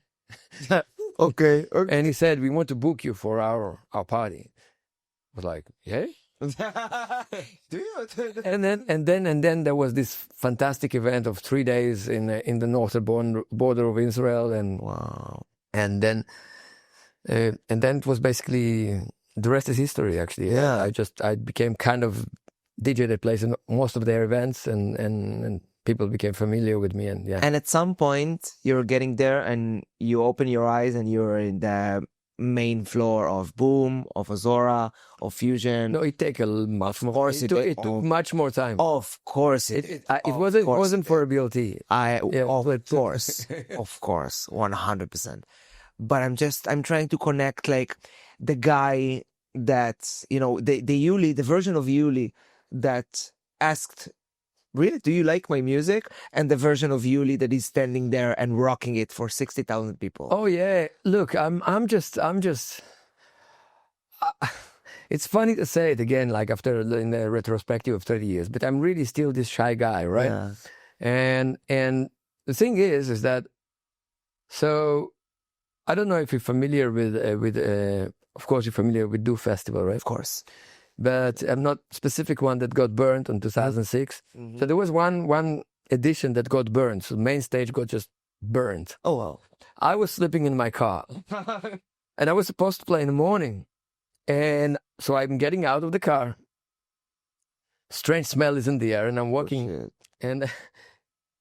Okay. And he said, we want to book you for our party. I was like, yeah. Do you? And then there was this fantastic event of 3 days in the northern border of Israel, and Wow. And then it was basically the rest is history. Actually, Yeah. I became kind of DJ that plays in most of their events, and people became familiar with me, and yeah. And at some point, you're getting there, and you open your eyes, and you're in the main floor of Boom, of Azora, of Fusion. No, it took much more. course It it took much more time. Of course It wasn't for a BLT. Of course, 100%. But I'm trying to connect like the guy that, you know, the Yuli, the version of Yuli that asked Really? Do you like my music? And the version of Yuli that is standing there and rocking it for 60,000 people. Oh yeah, look, I'm just. It's funny to say it again, like after in the retrospective of 30 years, but I'm really still this shy guy, right? Yeah. And the thing is that, so I don't know if you're familiar with of course you're familiar with Do Festival, right? Of course. But I'm not specific one that got burned in 2006. Mm-hmm. So there was one edition that got burned. So the main stage got just burned. Oh, well. I was sleeping in my car and I was supposed to play in the morning. And so I'm getting out of the car. Strange smell is in the air and I'm walking and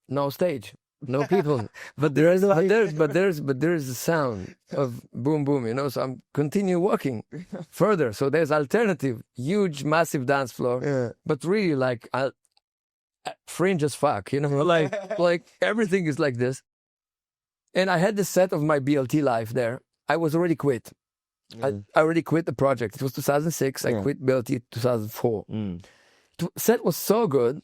no stage, no people. But there's a sound of boom, boom, you know, so I'm continue walking further. So there's alternative, huge, massive dance floor, but really like fringe as fuck, you know, like everything is like this. And I had the set of my BLT life there. I was already quit. I already quit the project. It was 2006. I quit BLT 2004. Set was so good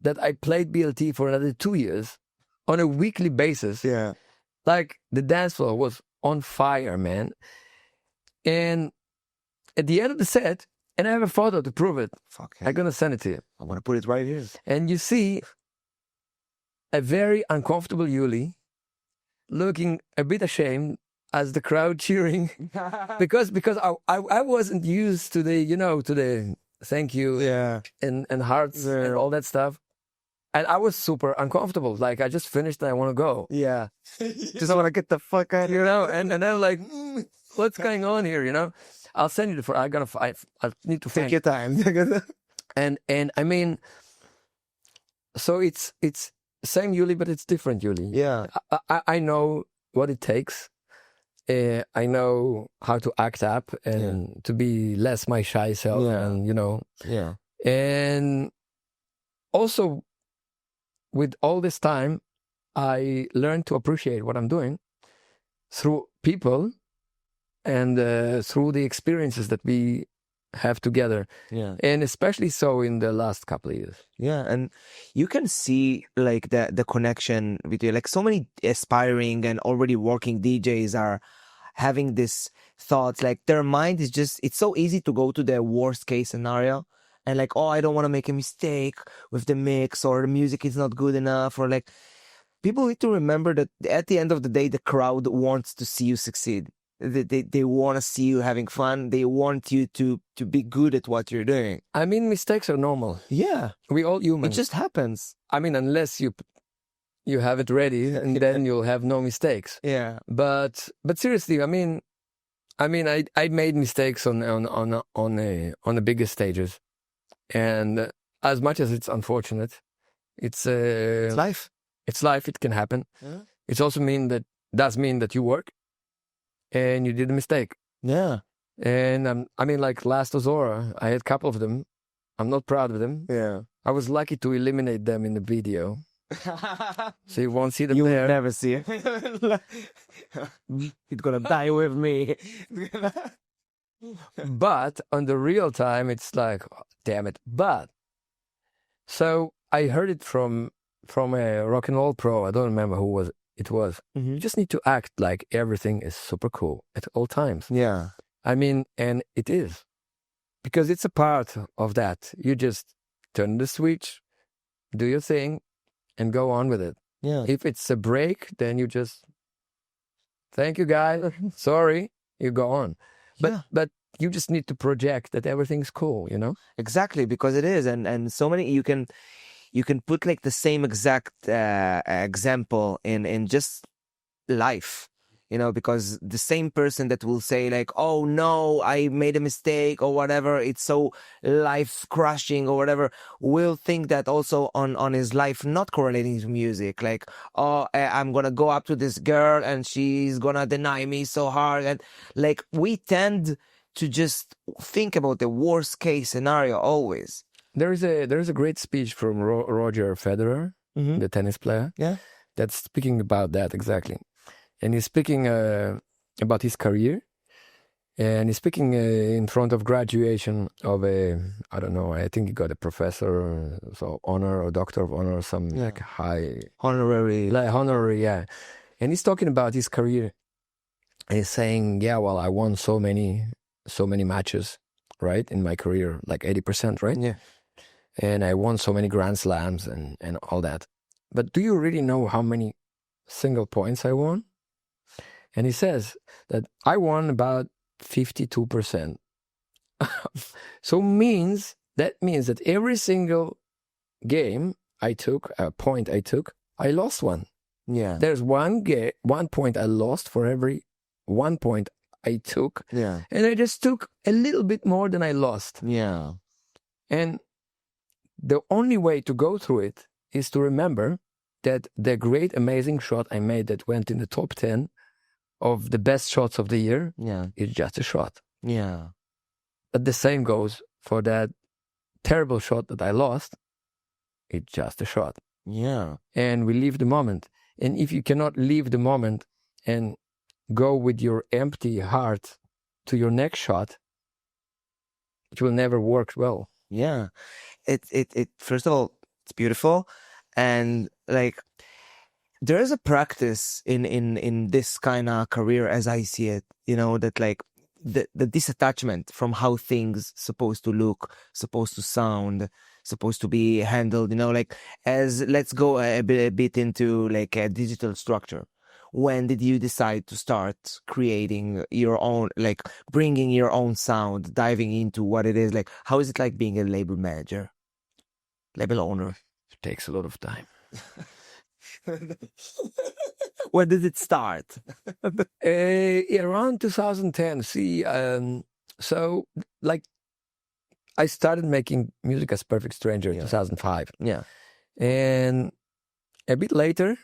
that I played BLT for another 2 years on a weekly basis. Yeah. Like the dance floor was on fire, man. And at the end of the set, and I have a photo to prove it. Fuck. I'm going to send it to you. I'm going to put it right here. And you see a very uncomfortable Yuli looking a bit ashamed as the crowd cheering because I wasn't used to the, you know, to the thank you and hearts and all that stuff. And I was super uncomfortable. Like I just finished and I want to go. Yeah. Just want to get the fuck out of here. You know, and I'm like, what's going on here, you know? I'll send you the I need to find Take your time. and I mean, so it's same Yuli, but it's different Yuli. Yeah. I know what it takes. I know how to act up and to be less my shy self, and you know, and also with all this time, I learned to appreciate what I'm doing through people and through the experiences that we have together. Yeah, and especially so in the last couple of years. Yeah, and you can see like the connection between like so many aspiring and already working DJs are having this thoughts, like their mind is just, it's so easy to go to the worst case scenario and like, oh, I don't want to make a mistake with the mix, or the music is not good enough, or like people need to remember that at the end of the day the crowd wants to see you succeed. They want to see you having fun. They want you to be good at what you're doing. I mean, mistakes are normal. Yeah, we all human. It just happens. I mean, unless you have it ready, and then you'll have no mistakes. Yeah. But seriously, I mean, I made mistakes on the biggest stages, and as much as it's unfortunate, it's life. It's life. It can happen. Yeah. It's also does mean that you work, and you did a mistake. Yeah. And I mean, like last Ozora, I had a couple of them. I'm not proud of them. Yeah. I was lucky to eliminate them in the video. So you won't see them you there. You will never see it. It's gonna die with me. But on the real time, it's like, oh, damn it. But so I heard it from a rock and roll pro. I don't remember who it was. Mm-hmm. You just need to act like everything is super cool at all times. Yeah. I mean, and it is, because it's a part of that. You just turn the switch, do your thing, and go on with it. Yeah. If it's a break, then you just, thank you guys, sorry, you go on. But you just need to project that everything's cool, you know? Exactly, because it is, and so many you can put like the same exact example in just life. You know, because the same person that will say like, oh no, I made a mistake or whatever, it's so life crushing or whatever, will think that also on his life not correlating to music. Like, oh, I'm going to go up to this girl and she's going to deny me so hard. And like, we tend to just think about the worst case scenario always. There is a great speech from Roger Federer, mm-hmm. the tennis player. Yeah. That's speaking about that exactly. And he's speaking about his career. And he's speaking in front of graduation of I don't know, I think he got a professor, so honor or doctor of honor, some like high Honorary. like honorary, yeah. And he's talking about his career. And he's saying, yeah, well, I won so many matches, right, in my career, like 80%, right? Yeah. And I won so many Grand Slams and all that. But do you really know how many single points I won? And he says that I won about 52%. So that means that every single game I took, point I took, I lost one. Yeah. There's one point I lost for every 1 point I took. Yeah. And I just took a little bit more than I lost. Yeah. And the only way to go through it is to remember that the great, amazing shot I made that went in the top 10 of the best shots of the year is just a shot. Yeah. But the same goes for that terrible shot that I lost. It's just a shot. Yeah. And we live the moment. And if you cannot live the moment and go with your empty heart to your next shot, it will never work well. Yeah. It first of all, it's beautiful. And like, there is a practice in this kind of career, as I see it, that like the disattachment from how things supposed to look, supposed to sound, supposed to be handled, like, as let's go a bit into like a digital structure. When did you decide to start creating your own, like bringing your own sound, diving into what it is? Like, how is it like being a label manager, label owner? It takes a lot of time. When did it start? Around 2010. See, so like I started making music as Perfect Stranger in 2005. Yeah. And a bit later,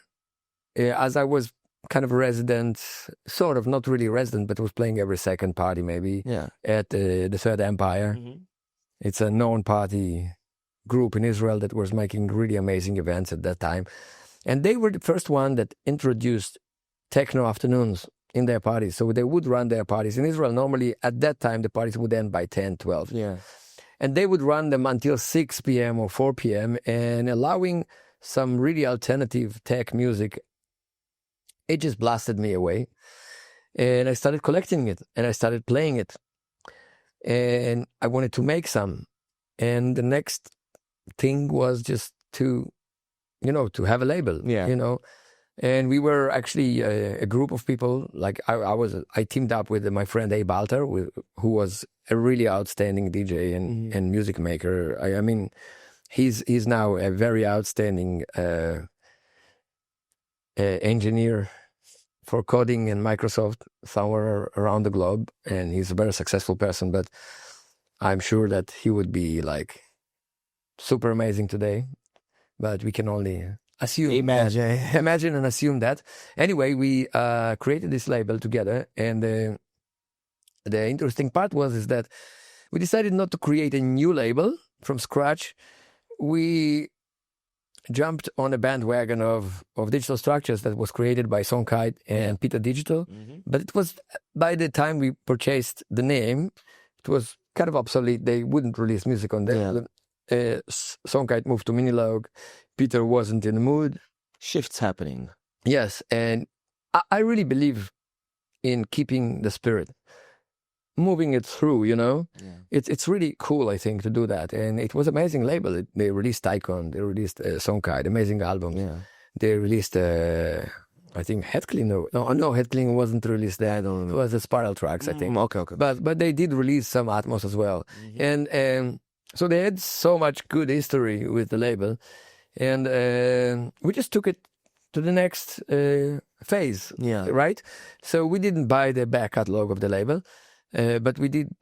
as I was kind of a resident, sort of, not really resident, but was playing every second party maybe at the Third Empire. Mm-hmm. It's a known party group in Israel that was making really amazing events at that time. And they were the first one that introduced techno afternoons in their parties. So they would run their parties. In Israel, normally at that time, the parties would end by 10, 12. Yeah. And they would run them until 6 p.m. or 4 p.m. and allowing some really alternative tech music. It just blasted me away. And I started collecting it and I started playing it. And I wanted to make some. And the next thing was just to have a label, And we were actually a group of people. Like I teamed up with my friend Abe Alter, who was a really outstanding DJ and music maker. I mean, he's now a very outstanding engineer for coding in Microsoft somewhere around the globe, and he's a very successful person. But I'm sure that he would be like super amazing today. But we can only imagine and assume that. Anyway, we created this label together, and the interesting part is that we decided not to create a new label from scratch. We jumped on a bandwagon of digital structures that was created by Sonkite and Peter Digital. Mm-hmm. But it was, by the time we purchased the name, it was kind of obsolete. They wouldn't release music on that. Yeah. Sonkite moved to Minilog. Peter wasn't in the mood. Shifts happening. Yes, and I really believe in keeping the spirit, moving it through, Yeah. It's really cool, I think, to do that. And it was amazing label. They released Icon, they released Sonkite, amazing album. Yeah. They released, I think, Head Cleaner. No, Head Cleaner wasn't released there. It was the Spiral Tracks, I think. Okay. But they did release some Atmos as well. Mm-hmm. And so they had so much good history with the label. And we just took it to the next phase, right? So we didn't buy the back catalog of the label, but we did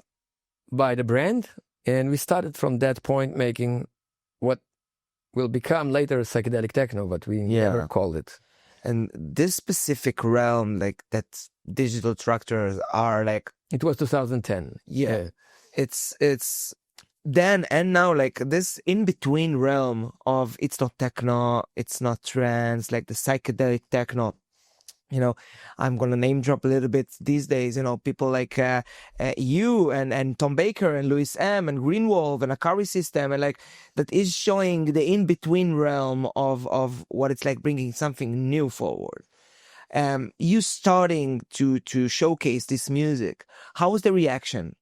buy the brand, and we started from that point making what will become later psychedelic techno, but we never called it. And this specific realm, like that digital structures are like... It was 2010. Yeah. It's... Then and now, like this in-between realm of it's not techno, it's not trance, like the psychedelic techno. I'm going to name drop a little bit these days, people like you and Tom Baker and Louis M. and Greenwolf and Akari System, and like that is showing the in-between realm of what it's like bringing something new forward. You starting to showcase this music. How was the reaction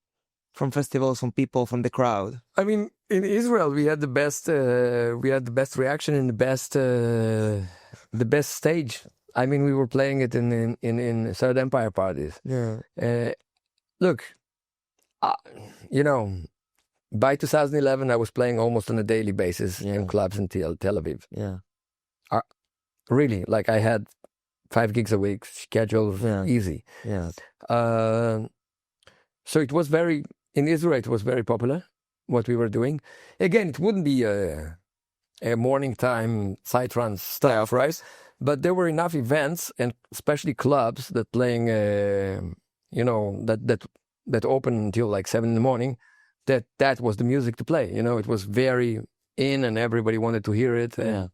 from festivals, from people, from the crowd? I mean, in Israel, we had the best reaction and the best stage. I mean, we were playing it in Third Empire parties. Yeah. Look, by 2011, I was playing almost on a daily basis in clubs in Tel Aviv. Yeah. Really, like I had 5 gigs a week, scheduled easy. Yeah. So it was in Israel, it was very popular, what we were doing. Again, it wouldn't be a morning time Psytrance stuff, right? But there were enough events, and especially clubs that playing, that open until like 7 in the morning, that was the music to play. It was very in, and everybody wanted to hear it. And,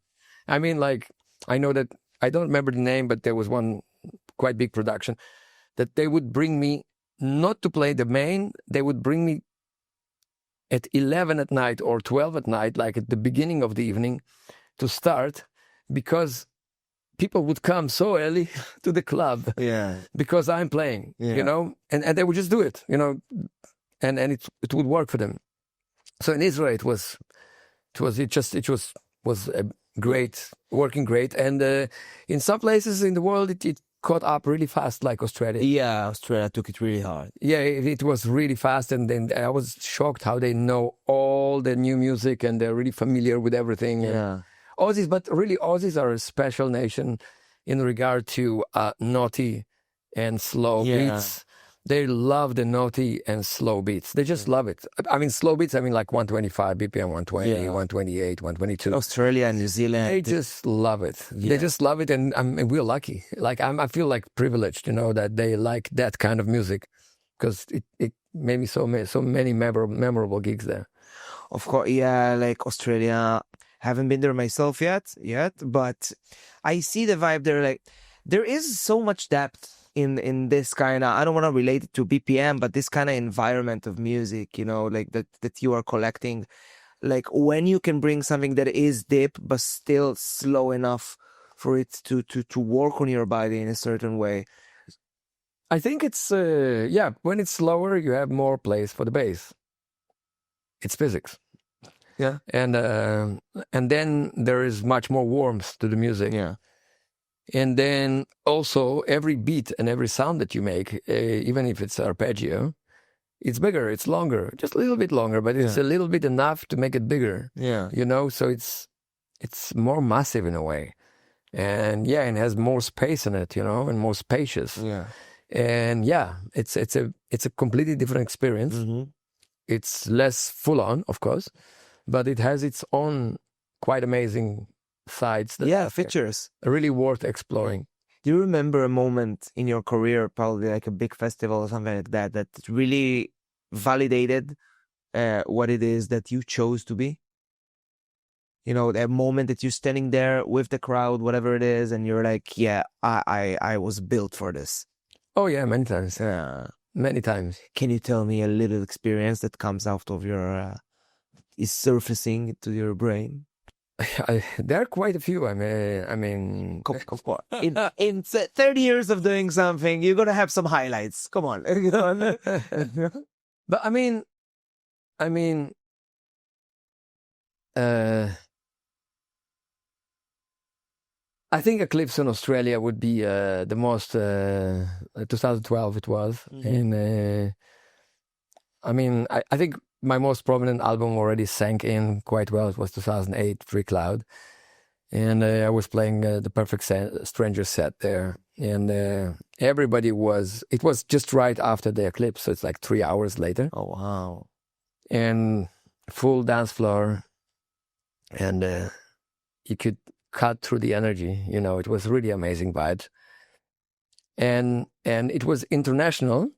I mean, like, I know that, I don't remember the name, but there was one quite big production that they would bring me not to play the main, they would bring me at 11 at night or 12 at night, like at the beginning of the evening, to start, because people would come so early to the club because I'm playing, and they would just do it, and it would work for them. So in Israel, it was great, working great, and in some places in the world, it caught up really fast, like Australia. Yeah, Australia took it really hard. Yeah, it was really fast, and then I was shocked how they know all the new music and they're really familiar with everything. Yeah. Aussies are a special nation in regard to naughty and slow beats. They love the naughty and slow beats. They just love it. I mean, slow beats, like 125 BPM, 120, 128, 122. Australia and New Zealand. They just love it. Yeah. They just love it, and we're lucky. Like I feel like privileged, that they like that kind of music, because it made me so many memorable gigs there. Of course, like Australia. Haven't been there myself yet, but I see the vibe there. Like, there is so much depth in this kind of, I don't want to relate it to BPM, but this kind of environment of music, like that you are collecting. Like, when you can bring something that is deep but still slow enough for it to work on your body in a certain way. I think it's when it's slower, you have more place for the bass. It's physics. Yeah, and then there is much more warmth to the music. Yeah, and then also every beat and every sound that you make, even if it's arpeggio, it's bigger, it's longer, just a little bit longer, but it's a little bit enough to make it bigger. Yeah, so it's more massive in a way, and it has more space in it, and more spacious. Yeah, and it's a completely different experience. Mm-hmm. It's less full on, of course, but it has its own quite amazing sides that features are really worth exploring. Do you remember a moment in your career, probably like a big festival or something like that really validated what it is that you chose to be? That moment that you're standing there with the crowd, whatever it is, and you're like, I was built for this. Oh yeah, many times. Yeah, many times. Can you tell me a little experience that comes out of your is surfacing to your brain? There are quite a few. I mean, of course. In 30 years of doing something, you're gonna have some highlights. Come on. But I think Eclipse in Australia would be the most. 2012 it was, and I think my most prominent album already sank in quite well. It was 2008, Free Cloud. And I was playing the Perfect Stranger set there. And it was just right after the eclipse. So it's like 3 hours later. Oh, wow. And full dance floor. And you could cut through the energy. It was really amazing vibes. And it was international,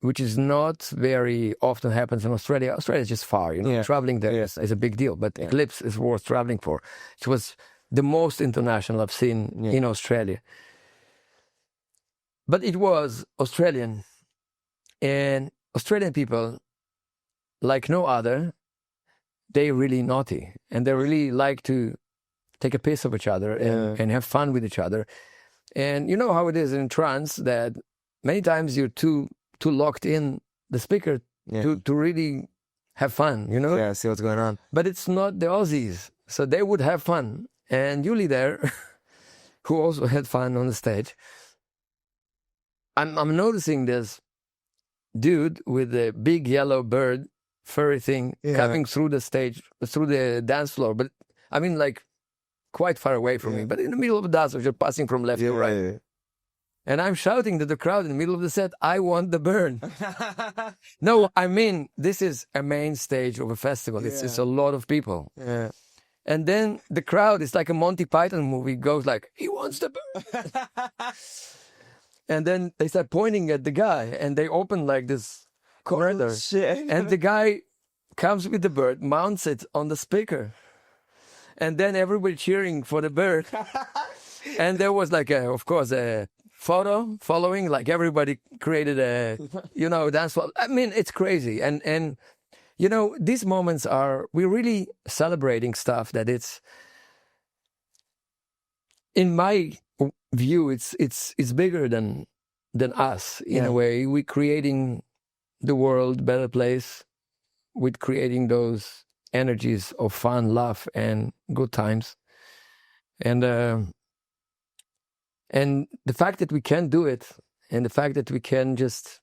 which is not very often happens in Australia. Australia is just far, Traveling there is a big deal, but Eclipse is worth traveling for. It was the most international I've seen in Australia. But it was Australian. And Australian people, like no other, they really naughty. And they really like to take a piss of each other and have fun with each other. And you know how it is in trance that many times you're too locked in the speaker to really have fun, you know? Yeah, see what's going on. But it's not the Aussies. So they would have fun. And Yuli there, who also had fun on the stage, I'm noticing this dude with a big yellow bird, furry thing, coming through the stage, through the dance floor. But I mean, like, quite far away from me, but in the middle of the dance, you're passing from left to right. Yeah. And I'm shouting to the crowd in the middle of the set, I want the bird. No, I mean, this is a main stage of a festival. It's a lot of people. Yeah. And then the crowd, it's like a Monty Python movie, goes like, he wants the bird. And then they start pointing at the guy, and they open like this corridor. Oh, shit. And the guy comes with the bird, mounts it on the speaker. And then everybody cheering for the bird. And there was like, of course, a photo following, like everybody created a, dance floor. I mean, it's crazy. And these moments we're really celebrating stuff that it's, in my view, it's bigger than us in a way. We're creating the world better place with creating those energies of fun, love, and good times. And the fact that we can do it, and the fact that we can just,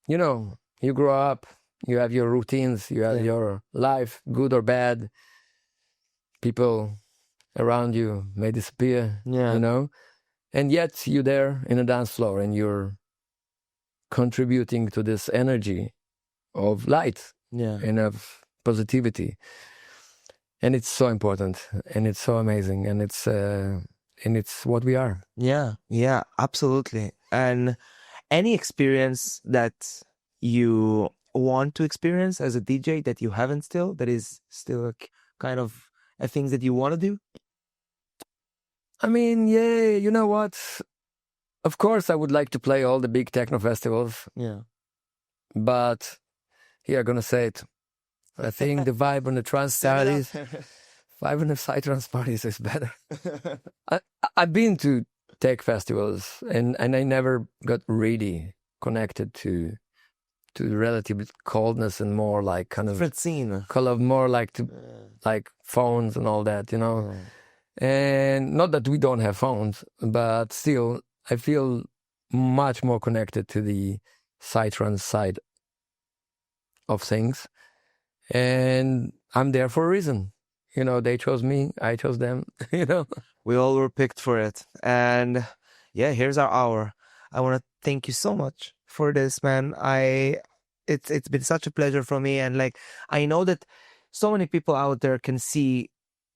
you grow up, you have your routines, you have your life, good or bad. People around you may disappear, and yet you're there in a dance floor and you're contributing to this energy of light and of positivity. And it's so important, and it's so amazing, and it's what we are. Yeah, absolutely. And any experience that you want to experience as a DJ that you haven't still, that is still kind of a thing that you want to do? I mean, you know what? Of course, I would like to play all the big techno festivals. Yeah. But here, I'm going to say it. I think the vibe on the trance parties, vibe on the Psytrance parties is better. I've been to tech festivals, and I never got really connected to the relative coldness and more like kind of different scene, more like like phones and all that, And not that we don't have phones, but still, I feel much more connected to the Psytrance side of things. And I'm there for a reason. They chose me, I chose them, We all were picked for it. And here's our hour. I want to thank you so much for this, man. It's been such a pleasure for me. And like, I know that so many people out there can see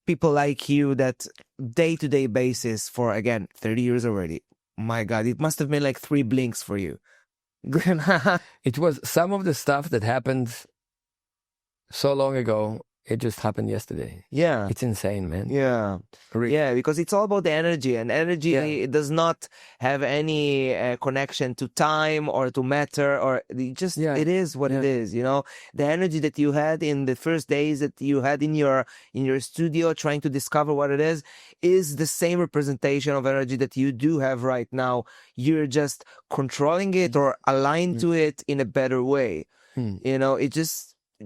people like you that day-to-day basis for, again, 30 years already. My God, it must have been like 3 blinks for you. It was some of the stuff that happened so long ago. It just happened yesterday. Yeah. It's insane, man. Yeah. Yeah, because it's all about the energy. And energy it does not have any connection to time or to matter. Or it just, it is what it is, The energy that you had in the first days that you had in your studio trying to discover what it is the same representation of energy that you do have right now. You're just controlling it or aligned to it in a better way. It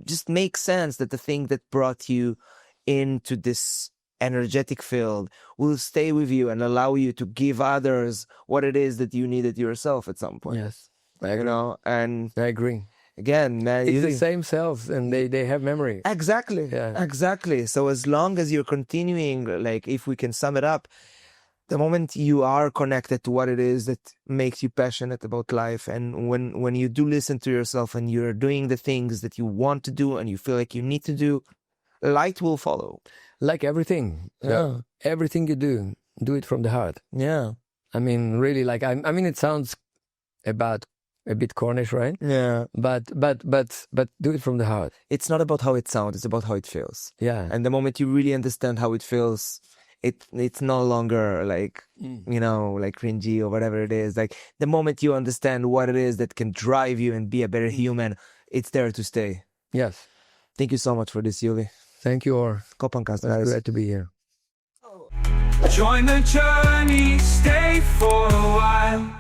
just makes sense that the thing that brought you into this energetic field will stay with you and allow you to give others what it is that you needed yourself at some point. Yes, I agree. And I agree. Again, man, it's the same selves, and they have memory. Exactly. Yeah. Exactly. So as long as you're continuing, like if we can sum it up, the moment you are connected to what it is that makes you passionate about life, and when you do listen to yourself and you're doing the things that you want to do and you feel like you need to do, light will follow. Like everything. Yeah. Everything you do it from the heart. Yeah. I mean, really, like, I mean, it sounds a bit cornish, right? Yeah. But do it from the heart. It's not about how it sounds, it's about how it feels. Yeah. And the moment you really understand how it feels, it's no longer like, like cringy or whatever it is. Like the moment you understand what it is that can drive you and be a better human, it's there to stay. Yes. Thank you so much for this, Yuli. Thank you, Or. KohPhanCast, It's guys. glad to be here. Join the journey, stay for a while.